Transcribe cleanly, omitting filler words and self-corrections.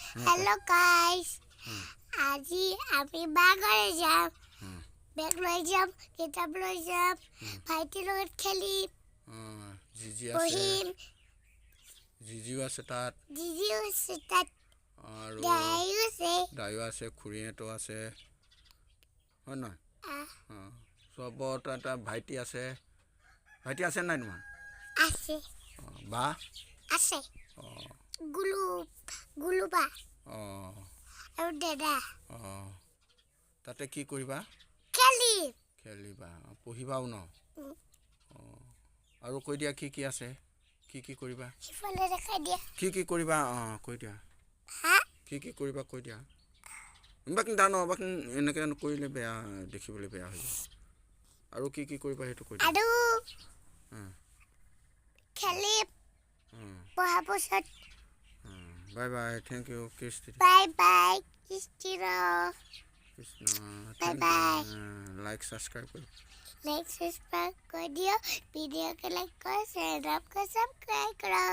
Hello guys. আজি আমি বাগৰে যাম। বেগ লৈ যাম, কিতাপ লৈ যাম। ভাইটিৰ লগত খেলিম। জিজি আছে। জিজিও আছে তাত। জিজিও আছে তাত। আৰু দায়ো আছে, খুৰীহঁতো আছে। হয় নহয়? চবত এটা ভাইটি আছে। ভাইটি আছে নাই তোমাৰ? আছে। বা? আছে। গুলু বা। আৰু দাদা। তাতে কি কৰিবা? খেলিবা। পঢ়িবাও ন? আৰু কৈ দিয়া কি আছে? কি কৰিবা? সিফালে দেখাই দিয়া। কি কৰিবা? কৈ দিয়া। কি কৰিবা কৈ দিয়া। বাকী এনেকৈ কৰিলে বেয়া, দেখিবলৈ বেয়া হৈ যায়। আৰু কি কৰিবা সেইটো কৈ দিয়া। আৰু খেলিম। পঢ়া পাছত। বাই বাই, থেংক ইউ কৃষ্টি। বাই বাই কৃষ্টি। Krishna, bye bye. Like subscribe কৰি। লাইক সাবস্ক্রাইব कर दियो। वीडियो को लाइक करो, शेयर करो, सब्सक्राइब करो।